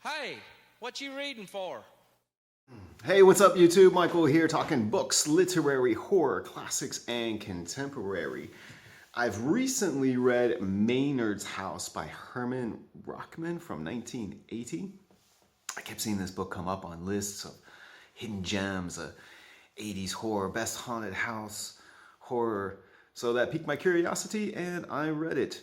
Hey, what you reading for? Hey, what's up YouTube? Michael here talking books, literary, horror, classics, and contemporary. I've recently read Maynard's House by Herman Rockman from 1980. I kept seeing this book come up on lists of hidden gems, 80s horror, best haunted house horror. So that piqued my curiosity and I read it.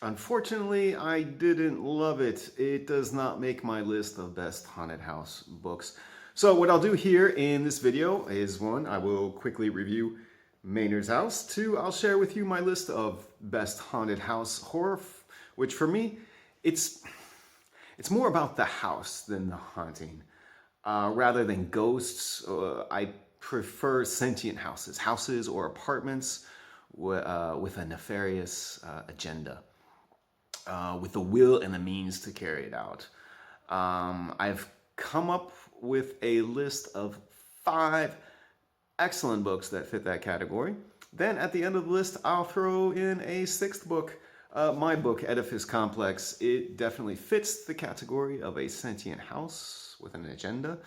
Unfortunately, I didn't love it. It does not make my list of best haunted house books. So what I'll do here in this video is, one, I will quickly review Maynard's House. Two, I'll share with you my list of best haunted house horror, which for me, it's more about the house than the haunting. Rather than ghosts, I prefer sentient houses or apartments with a nefarious agenda. With the will and the means to carry it out. I've come up with a list of 5 excellent books that fit that category. Then at the end of the list, I'll throw in a 6th book, my book, Edifice Complex. It definitely fits the category of a sentient house with an agenda.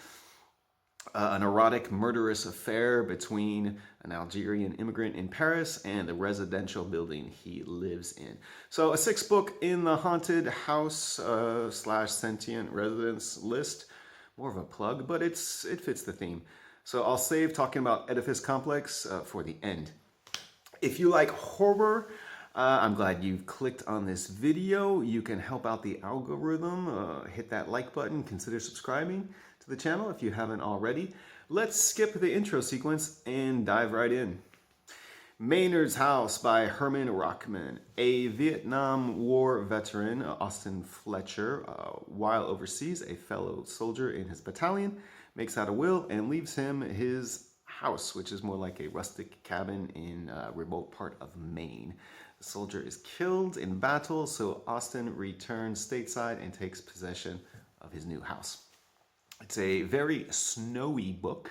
An erotic, murderous affair between an Algerian immigrant in Paris and the residential building he lives in. So a 6th book in the haunted house slash sentient residence list. More of a plug, but it fits the theme. So I'll save talking about Edifice Complex for the end. If you like horror, I'm glad you've clicked on this video. You can help out the algorithm. Hit that like button. Consider subscribing to the channel if you haven't already. Let's skip the intro sequence and dive right in. Maynard's House by Herman Rockman. A Vietnam War veteran, Austin Fletcher, while overseas, a fellow soldier in his battalion, makes out a will and leaves him his house, which is more like a rustic cabin in a remote part of Maine. The soldier is killed in battle, so Austin returns stateside and takes possession of his new house. It's a very snowy book.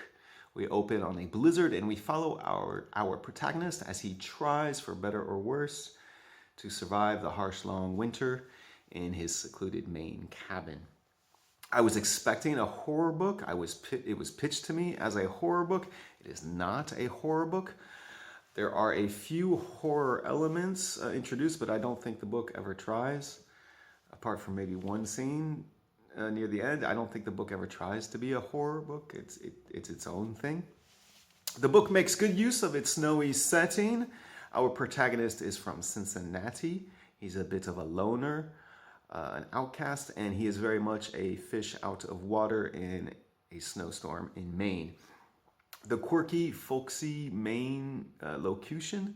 We open on a blizzard and we follow our protagonist as he tries, for better or worse, to survive the harsh, long winter in his secluded Maine cabin. I was expecting a horror book. It was pitched to me as a horror book. It is not a horror book. There are a few horror elements introduced, but I don't think the book ever tries, apart from maybe one scene near the end. I don't think the book ever tries to be a horror book. It's its own thing. The book makes good use of its snowy setting. Our protagonist is from Cincinnati. He's a bit of a loner, an outcast, and he is very much a fish out of water in a snowstorm in Maine. The quirky, folksy Maine locution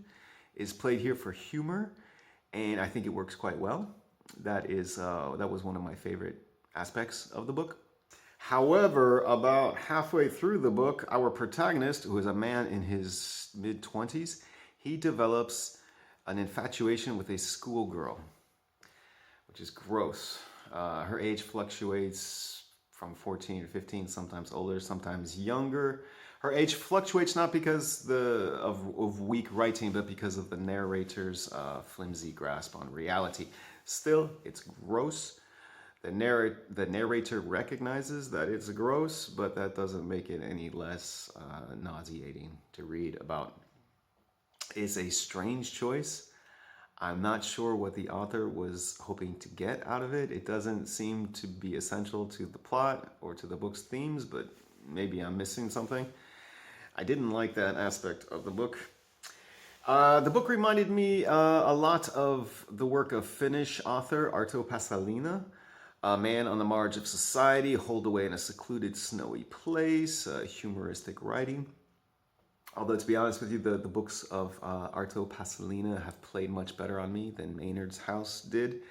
is played here for humor, and I think it works quite well. That was one of my favorite aspects of the book. However, about halfway through the book, our protagonist, who is a man in his mid-20s, he develops an infatuation with a schoolgirl, which is gross. Her age fluctuates from 14 to 15, sometimes older, sometimes younger. Her age fluctuates not because of weak writing, but because of the narrator's flimsy grasp on reality. Still, it's gross. The narrator recognizes that it's gross, but that doesn't make it any less nauseating to read about. It's a strange choice. I'm not sure what the author was hoping to get out of it. It doesn't seem to be essential to the plot or to the book's themes, but maybe I'm missing something. I didn't like that aspect of the book. The book reminded me a lot of the work of Finnish author Arto Pasalina. A man on the marge of society, holed away in a secluded snowy place, humoristic writing. Although, to be honest with you, the books of Arto Pasalina have played much better on me than Maynard's House did.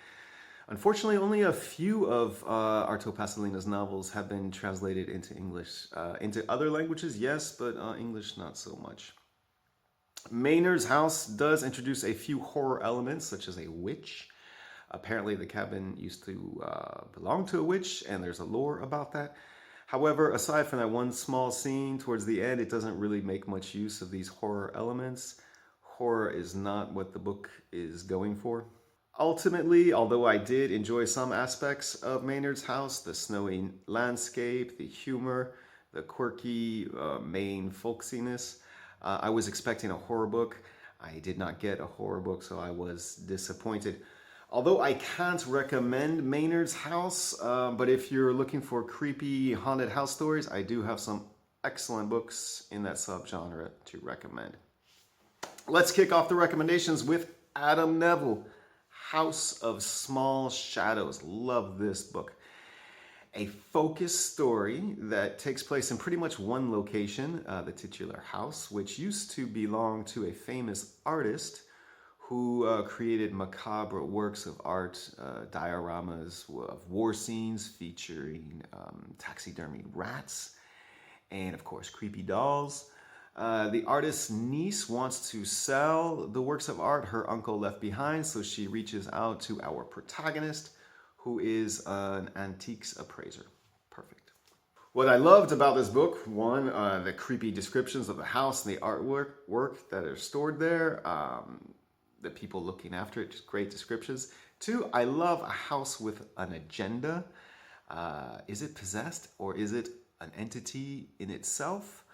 Unfortunately, only a few of Arto Pasalina's novels have been translated into English. Into other languages, yes, but English not so much. Maynard's House does introduce a few horror elements, such as a witch. Apparently the cabin used to belong to a witch, and there's a lore about that. However, aside from that one small scene towards the end, it doesn't really make much use of these horror elements. Horror is not what the book is going for. Ultimately, although I did enjoy some aspects of Maynard's House, the snowy landscape, the humor, the quirky Maine folksiness, I was expecting a horror book. I did not get a horror book, so I was disappointed. Although I can't recommend Maynard's House, but if you're looking for creepy haunted house stories, I do have some excellent books in that subgenre to recommend. Let's kick off the recommendations with Adam Neville, House of Small Shadows. Love this book. A focused story that takes place in pretty much one location, the titular house, which used to belong to a famous artist who created macabre works of art, dioramas of war scenes featuring taxidermy rats, and of course creepy dolls. The artist's niece wants to sell the works of art her uncle left behind, so she reaches out to our protagonist, who is an antiques appraiser. Perfect. What I loved about this book, one, the creepy descriptions of the house and the artwork that are stored there, the people looking after it, just great descriptions. Two, I love a house with an agenda. Is it possessed or is it an entity in itself?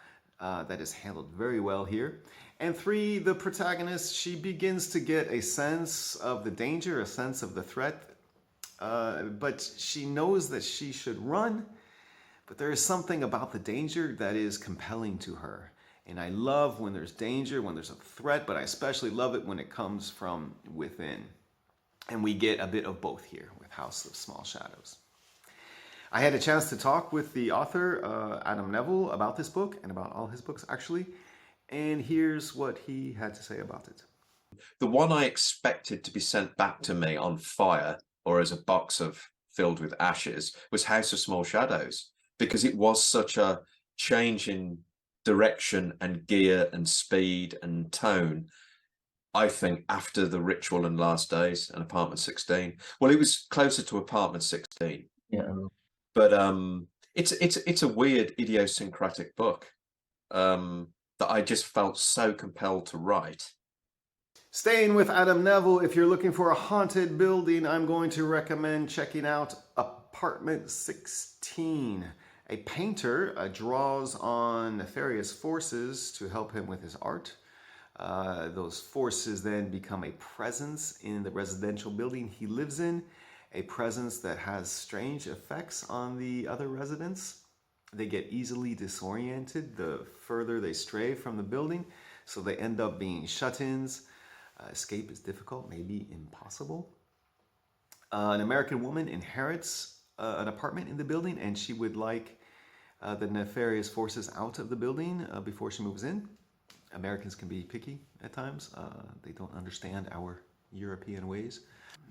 That is handled very well here. And three, the protagonist, she begins to get a sense of the danger, a sense of the threat, but she knows that she should run, but there is something about the danger that is compelling to her. And I love when there's danger, when there's a threat, but I especially love it when it comes from within. And we get a bit of both here with House of Small Shadows. I had a chance to talk with the author, Adam Neville, about this book and about all his books, actually. And here's what he had to say about it. The one I expected to be sent back to me on fire or as a box filled with ashes was House of Small Shadows, because it was such a change in direction and gear and speed and tone. I think after The Ritual and Last Days and Apartment 16. Well, it was closer to Apartment 16. Yeah. But it's a weird idiosyncratic book that I just felt so compelled to write. Staying with Adam Neville, if you're looking for a haunted building, I'm going to recommend checking out Apartment 16. A painter draws on nefarious forces to help him with his art. Those forces then become a presence in the residential building he lives in, a presence that has strange effects on the other residents. They get easily disoriented the further they stray from the building, so they end up being shut-ins. Escape is difficult, maybe impossible. An American woman inherits an apartment in the building, and she would like the nefarious forces out of the building before she moves in. Americans can be picky at times. They don't understand our European ways.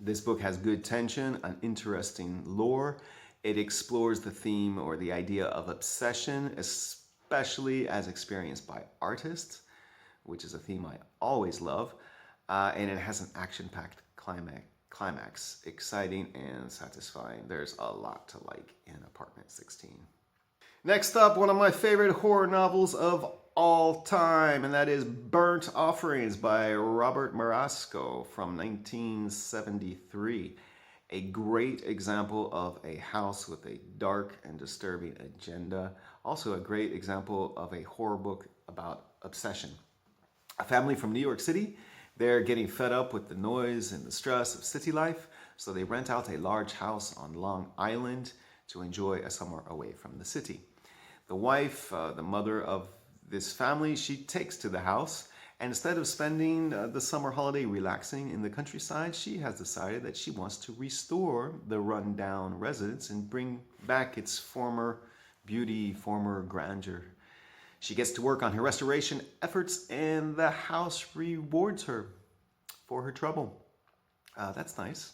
This book has good tension, an interesting lore. It explores the theme or the idea of obsession, especially as experienced by artists, which is a theme I always love. And it has an action-packed climax, exciting and satisfying. There's a lot to like in Apartment 16. Next up, one of my favorite horror novels of all time, and that is Burnt Offerings by Robert Marasco from 1973. A great example of a house with a dark and disturbing agenda. Also a great example of a horror book about obsession. A family from New York City, they're getting fed up with the noise and the stress of city life, so they rent out a large house on Long Island to enjoy a summer away from the city. The wife, the mother of this family, she takes to the house, and instead of spending the summer holiday relaxing in the countryside, she has decided that she wants to restore the rundown residence and bring back its former beauty, former grandeur. She gets to work on her restoration efforts, and the house rewards her for her trouble. That's nice.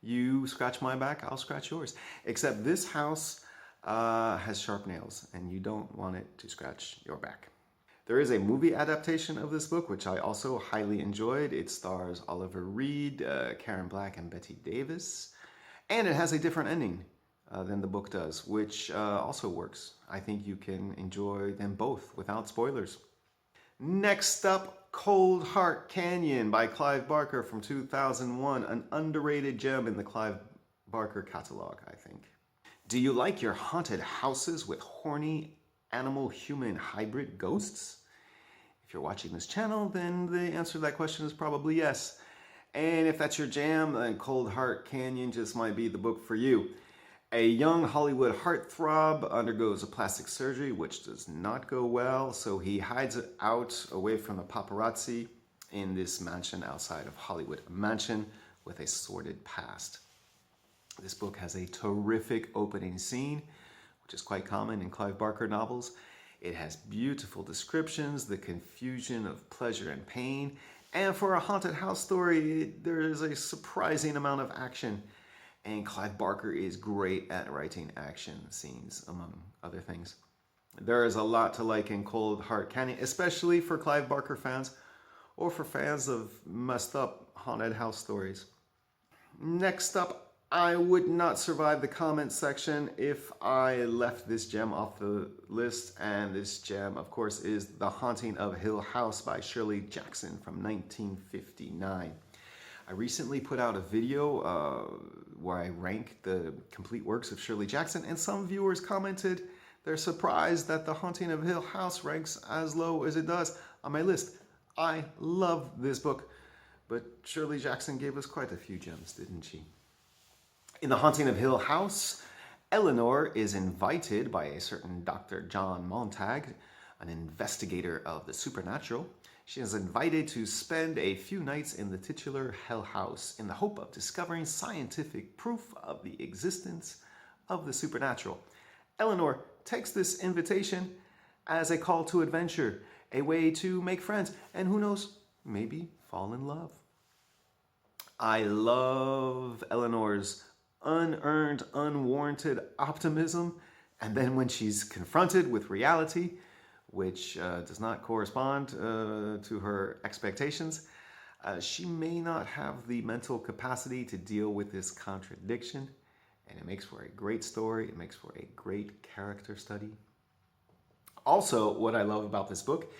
You scratch my back, I'll scratch yours. Except this house has sharp nails, and you don't want it to scratch your back. There is a movie adaptation of this book, which I also highly enjoyed. It stars Oliver Reed, Karen Black, and Betty Davis. And it has a different ending than the book does, which also works. I think you can enjoy them both without spoilers. Next up, Cold Heart Canyon by Clive Barker from 2001, an underrated gem in the Clive Barker catalog, I think. Do you like your haunted houses with horny animal-human hybrid ghosts? If you're watching this channel, then the answer to that question is probably yes. And if that's your jam, then Cold Heart Canyon just might be the book for you. A young Hollywood heartthrob undergoes a plastic surgery which does not go well, so he hides out away from the paparazzi in this mansion outside of Hollywood, a mansion with a sordid past. This book has a terrific opening scene, which is quite common in Clive Barker novels. It has beautiful descriptions, the confusion of pleasure and pain, and for a haunted house story, there is a surprising amount of action. And Clive Barker is great at writing action scenes, among other things. There is a lot to like in Cold Heart Canyon, especially for Clive Barker fans or for fans of messed up haunted house stories. Next up, I would not survive the comment section if I left this gem off the list. And this gem, of course, is The Haunting of Hill House by Shirley Jackson from 1959. I recently put out a video where I rank the complete works of Shirley Jackson, and some viewers commented they're surprised that The Haunting of Hill House ranks as low as it does on my list. I love this book, but Shirley Jackson gave us quite a few gems, didn't she? In The Haunting of Hill House, Eleanor is invited by a certain Dr. John Montag, an investigator of the supernatural. She is invited to spend a few nights in the titular Hell House in the hope of discovering scientific proof of the existence of the supernatural. Eleanor takes this invitation as a call to adventure, a way to make friends, and who knows, maybe fall in love. I love Eleanor's unearned, unwarranted optimism, and then when she's confronted with reality, which does not correspond to her expectations, she may not have the mental capacity to deal with this contradiction, and it makes for a great story. It makes for a great character study. Also, what I love about this book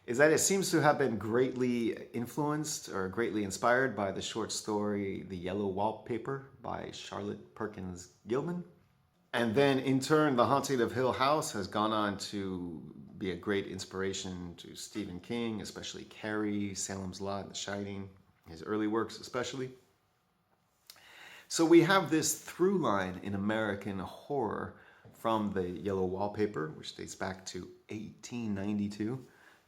is that it seems to have been greatly influenced or greatly inspired by the short story The Yellow Wallpaper by Charlotte Perkins Gilman. And then in turn, The Haunting of Hill House has gone on to be a great inspiration to Stephen King, especially Carrie, Salem's Lot, The Shining, his early works especially. So we have this through line in American horror from The Yellow Wallpaper, which dates back to 1892,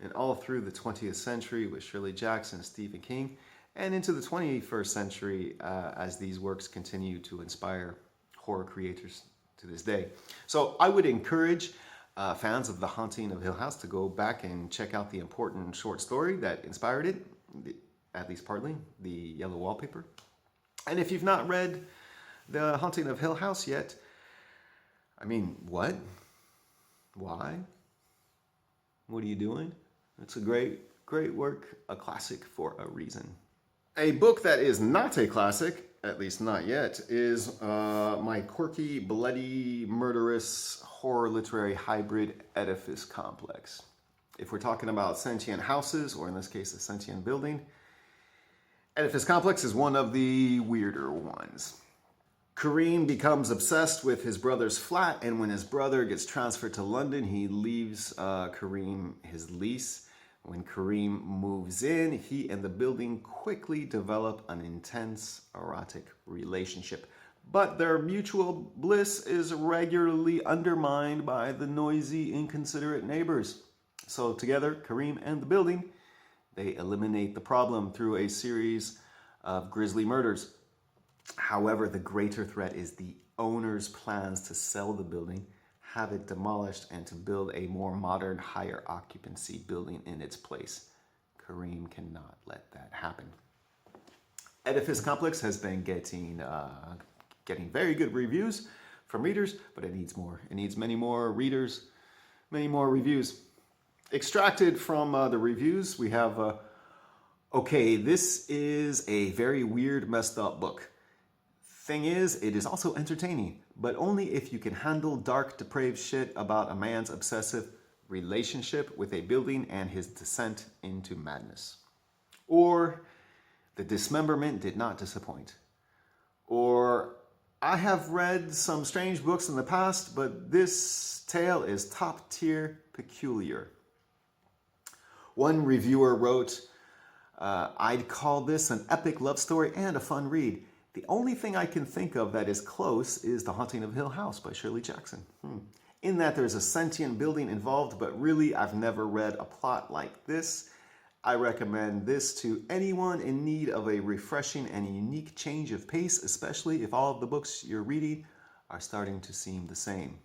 and all through the 20th century with Shirley Jackson, Stephen King, and into the 21st century as these works continue to inspire horror creators to this day. So I would encourage fans of The Haunting of Hill House to go back and check out the important short story that inspired it, at least partly, The Yellow Wallpaper. And if you've not read The Haunting of Hill House yet, I mean, what? Why? What are you doing? It's a great work, a classic for a reason. A book that is not a classic, at least not yet, is my quirky, bloody, murderous, horror literary hybrid Edifice Complex. If we're talking about sentient houses, or in this case, a sentient building, Edifice Complex is one of the weirder ones. Karim becomes obsessed with his brother's flat, and when his brother gets transferred to London, he leaves Karim his lease. When Karim moves in, he and the building quickly develop an intense erotic relationship. But their mutual bliss is regularly undermined by the noisy, inconsiderate neighbors. So together, Karim and the building, they eliminate the problem through a series of grisly murders. However, the greater threat is the owner's plans to sell the building, have it demolished, and to build a more modern, higher occupancy building in its place. Karim cannot let that happen. Edifice Complex has been getting very good reviews from readers, but it needs more. It needs many more readers, many more reviews. Extracted from the reviews, we have, okay, this is a very weird, messed up book. Thing is, it is also entertaining, but only if you can handle dark, depraved shit about a man's obsessive relationship with a building and his descent into madness. Or the dismemberment did not disappoint. Or I have read some strange books in the past, but this tale is top tier peculiar. One reviewer wrote, I'd call this an epic love story and a fun read. The only thing I can think of that is close is The Haunting of Hill House by Shirley Jackson. In that there's a sentient building involved, but really I've never read a plot like this. I recommend this to anyone in need of a refreshing and unique change of pace, especially if all of the books you're reading are starting to seem the same.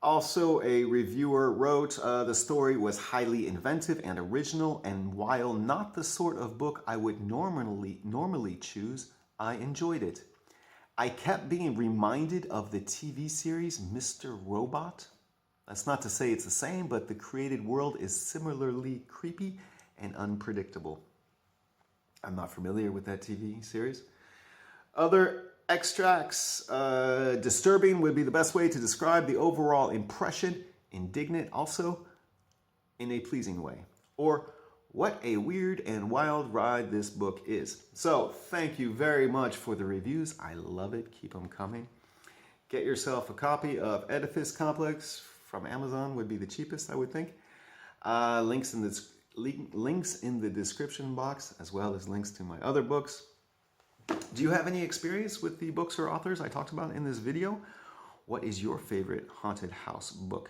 Also, a reviewer wrote, the story was highly inventive and original, and while not the sort of book I would normally choose, I enjoyed it. I kept being reminded of the TV series Mr. Robot. That's not to say it's the same, but the created world is similarly creepy and unpredictable. I'm not familiar with that TV series. Other extracts, disturbing would be the best way to describe the overall impression, indignant also in a pleasing way. Or what a weird and wild ride this book is. So thank you very much for the reviews. I love it. Keep them coming. Get yourself a copy of Edifice Complex from Amazon would be the cheapest, I would think. Links in the description box, as well as links to my other books. Do you have any experience with the books or authors I talked about in this video? What is your favorite haunted house book?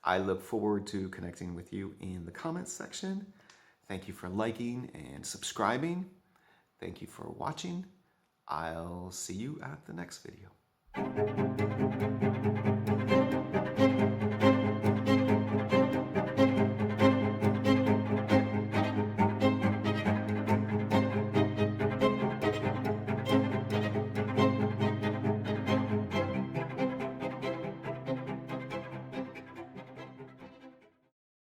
I look forward to connecting with you in the comments section. Thank you for liking and subscribing. Thank you for watching. I'll see you at the next video.